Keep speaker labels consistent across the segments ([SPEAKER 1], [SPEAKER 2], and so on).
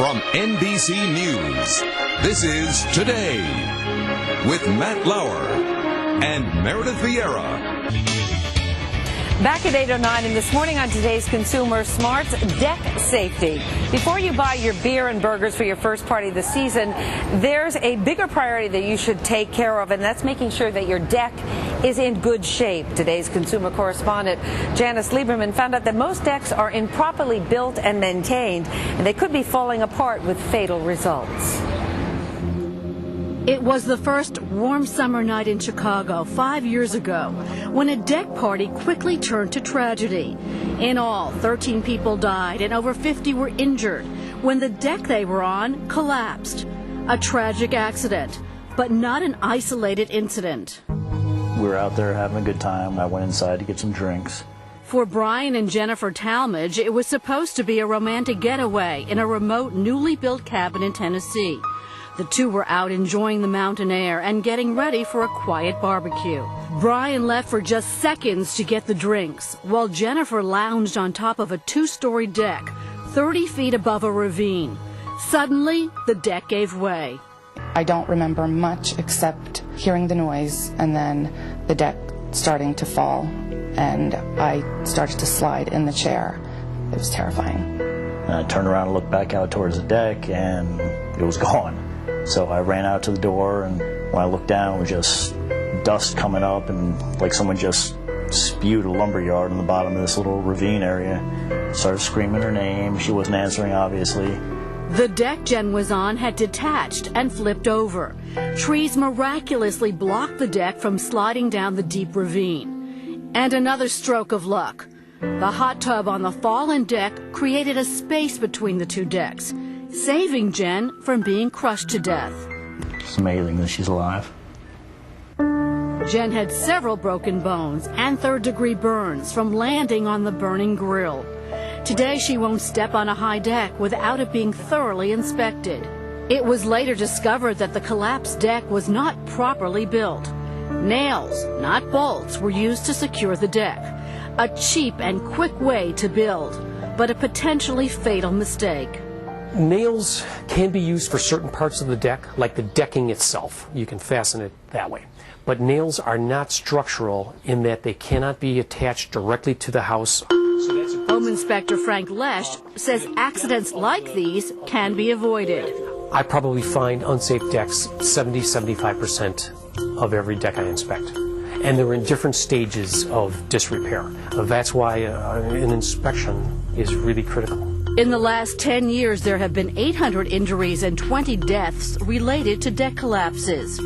[SPEAKER 1] From NBC News, this is Today with Matt Lauer and Meredith Vieira.
[SPEAKER 2] Back at 8:09 and this morning on Today's Consumer Smarts, deck safety. Before you buy your beer and burgers for your first party of the season, there's a bigger priority that you should take care of, and that's making sure that your deck is in good shape. Today's consumer correspondent Janice Lieberman found out that most decks are improperly built and maintained, and they could be falling apart with fatal results.
[SPEAKER 3] It was the first warm summer night in Chicago 5 years ago when a deck party quickly turned to tragedy. In all, 13 people died and over 50 were injured when the deck they were on collapsed. A tragic accident, but not an isolated incident.
[SPEAKER 4] We were out there having a good time. I went inside to get some drinks.
[SPEAKER 3] For Brian and Jennifer Talmadge, it was supposed to be a romantic getaway in a remote, newly built cabin in Tennessee. The two were out enjoying the mountain air and getting ready for a quiet barbecue. Brian left for just seconds to get the drinks, while Jennifer lounged on top of a two-story deck, 30 feet above a ravine. Suddenly, the deck gave way.
[SPEAKER 5] I don't remember much except hearing the noise and then the deck starting to fall, and I started to slide in the chair. It was terrifying.
[SPEAKER 4] And I turned around and looked back out towards the deck, and it was gone. So I ran out to the door, and when I looked down, it was just dust coming up, and like someone just spewed a lumberyard in the bottom of this little ravine area. Started screaming her name. She wasn't answering, obviously.
[SPEAKER 3] The deck Jen was on had detached and flipped over. Trees miraculously blocked the deck from sliding down the deep ravine. And another stroke of luck. The hot tub on the fallen deck created a space between the two decks, saving Jen from being crushed to death.
[SPEAKER 4] It's amazing that she's alive.
[SPEAKER 3] Jen had several broken bones and third-degree burns from landing on the burning grill. Today she won't step on a high deck without it being thoroughly inspected. It was later discovered that the collapsed deck was not properly built. Nails, not bolts, were used to secure the deck. A cheap and quick way to build, but a potentially fatal mistake.
[SPEAKER 6] Nails can be used for certain parts of the deck, like the decking itself. You can fasten it that way. But nails are not structural in that they cannot be attached directly to the house.
[SPEAKER 3] Home Inspector Frank Lesh says accidents like these can be avoided.
[SPEAKER 6] I probably find unsafe decks 70-75% of every deck I inspect. And they're in different stages of disrepair. That's why an inspection is really critical.
[SPEAKER 3] In the last 10 years, there have been 800 injuries and 20 deaths related to deck collapses.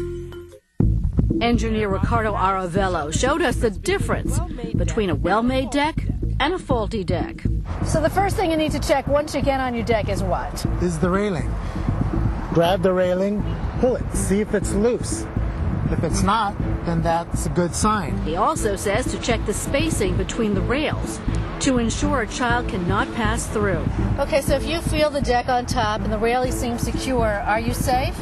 [SPEAKER 3] Engineer Ricardo Aravello showed us the difference between a well-made deck and a faulty deck.
[SPEAKER 7] So the first thing you need to check once you get on your deck is what?
[SPEAKER 8] Is the railing. Grab the railing, pull it, see if it's loose. If it's not, then that's a good sign.
[SPEAKER 3] He also says to check the spacing between the rails to ensure a child cannot pass through.
[SPEAKER 7] Okay, so if you feel the deck on top and the railing seems secure, are you safe?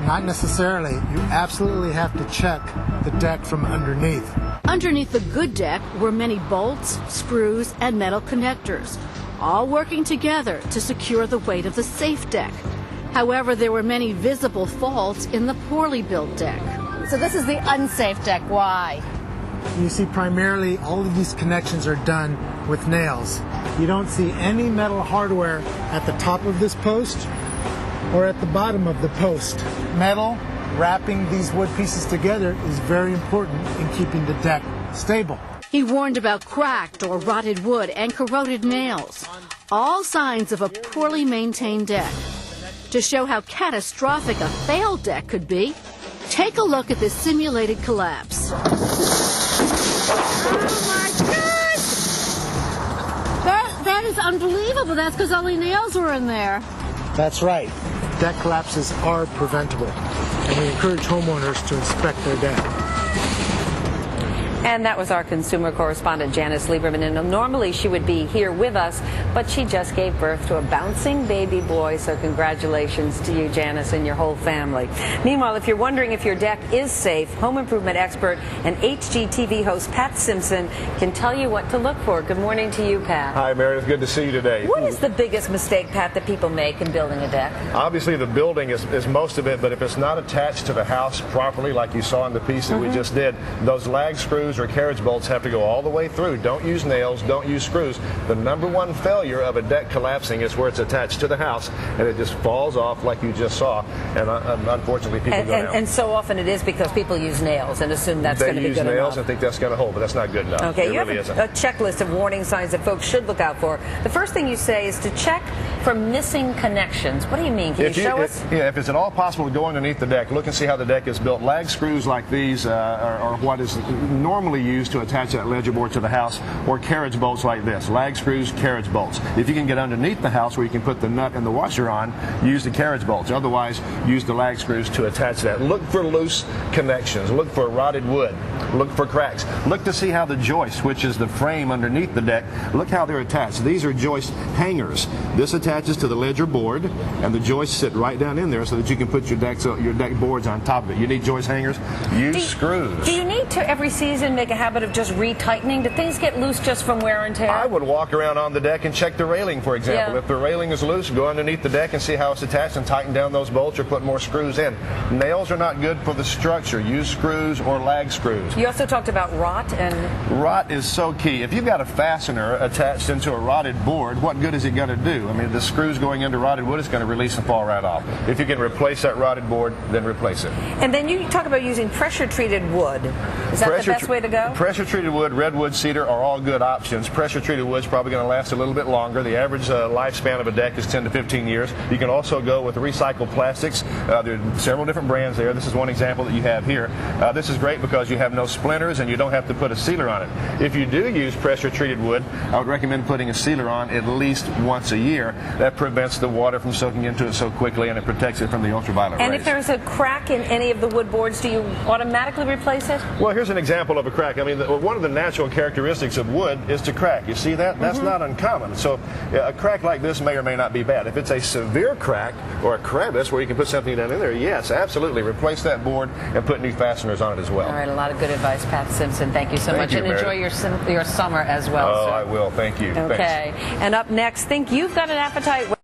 [SPEAKER 8] Not necessarily. You absolutely have to check the deck from underneath.
[SPEAKER 3] Underneath the good deck were many bolts, screws, and metal connectors, all working together to secure the weight of the safe deck. However, there were many visible faults in the poorly built deck.
[SPEAKER 7] So this is the unsafe deck. Why?
[SPEAKER 8] You see, primarily all of these connections are done with nails. You don't see any metal hardware at the top of this post or at the bottom of the post. Metal wrapping these wood pieces together is very important in keeping the deck stable.
[SPEAKER 3] He warned about cracked or rotted wood and corroded nails, all signs of a poorly maintained deck. To show how catastrophic a failed deck could be, take a look at this simulated collapse.
[SPEAKER 7] Oh my God! That is unbelievable. That's because only nails were in there.
[SPEAKER 8] That's right. Deck collapses are preventable, and we encourage homeowners to inspect their deck.
[SPEAKER 2] And that was our consumer correspondent, Janice Lieberman. And normally she would be here with us, but she just gave birth to a bouncing baby boy. So congratulations to you, Janice, and your whole family. Meanwhile, if you're wondering if your deck is safe, home improvement expert and HGTV host Pat Simpson can tell you what to look for. Good morning to you, Pat.
[SPEAKER 9] Hi, Meredith. Good to see you today.
[SPEAKER 2] What is the biggest mistake, Pat, that people make in building a deck?
[SPEAKER 9] Obviously, the building is most of it, but if it's not attached to the house properly, like you saw in the piece that we just did, those lag screws or carriage bolts have to go all the way through. Don't use nails, don't use screws. The number one failure of a deck collapsing is where it's attached to the house and it just falls off like you just saw, and unfortunately people go down.
[SPEAKER 2] And so often it is because people use nails and assume that's going to be good enough.
[SPEAKER 9] They use nails and think that's going to hold, but that's not good enough.
[SPEAKER 2] Okay,
[SPEAKER 9] it
[SPEAKER 2] you
[SPEAKER 9] really
[SPEAKER 2] have
[SPEAKER 9] isn't.
[SPEAKER 2] a checklist of warning signs that folks should look out for. The first thing you say is to check for missing connections. What do you mean? Can you show us?
[SPEAKER 9] Yeah, if it's at all possible to go underneath the deck, look and see how the deck is built. Lag screws like these are what is normally used to attach that ledger board to the house, or carriage bolts like this. Lag screws, carriage bolts. If you can get underneath the house where you can put the nut and the washer on, use the carriage bolts. Otherwise, use the lag screws to attach that. Look for loose connections. Look for rotted wood. Look for cracks. Look to see how the joist, which is the frame underneath the deck, look how they're attached. These are joist hangers. This attaches to the ledger board, and the joists sit right down in there so that you can put your deck boards on top of it. You need joist hangers. Use screws.
[SPEAKER 2] Do you need to every season make a habit of just retightening? Do things get loose just from wear and tear?
[SPEAKER 9] I would walk around on the deck and check the railing, for example.
[SPEAKER 2] Yeah.
[SPEAKER 9] If the railing is loose, go underneath the deck and see how it's attached and tighten down those bolts or put more screws in. Nails are not good for the structure. Use screws or lag screws.
[SPEAKER 2] You also talked about rot and...
[SPEAKER 9] Rot is so key. If you've got a fastener attached into a rotted board, what good is it going to do? I mean, the screws going into rotted wood is going to release and fall right off. If you can replace that rotted board, then replace it.
[SPEAKER 2] And then you talk about using pressure-treated wood. Is that the best way to go?
[SPEAKER 9] Pressure-treated wood, redwood, cedar are all good options. Pressure-treated wood is probably going to last a little bit longer. The average lifespan of a deck is 10 to 15 years. You can also go with recycled plastics. There are several different brands there. This is one example that you have here. This is great because you have no splinters and you don't have to put a sealer on it. If you do use pressure-treated wood, I would recommend putting a sealer on at least once a year. That prevents the water from soaking into it so quickly, and it protects it from the ultraviolet rays.
[SPEAKER 2] And if there's a crack in any of the wood boards, do you automatically replace it?
[SPEAKER 9] Well, here's an example of a crack. I mean, one of the natural characteristics of wood is to crack. You see that? That's not uncommon. So a crack like this may or may not be bad. If it's a severe crack or a crevice where you can put something down in there, yes, absolutely. Replace that board and put new fasteners on it as well.
[SPEAKER 2] All right, a lot of good advice, Pat Simpson. Thank you so much.
[SPEAKER 9] You,
[SPEAKER 2] and enjoy your summer as well.
[SPEAKER 9] Oh,
[SPEAKER 2] sir.
[SPEAKER 9] I will. Thank you.
[SPEAKER 2] Okay.
[SPEAKER 9] Thanks.
[SPEAKER 2] And up next, think you've got an appetite.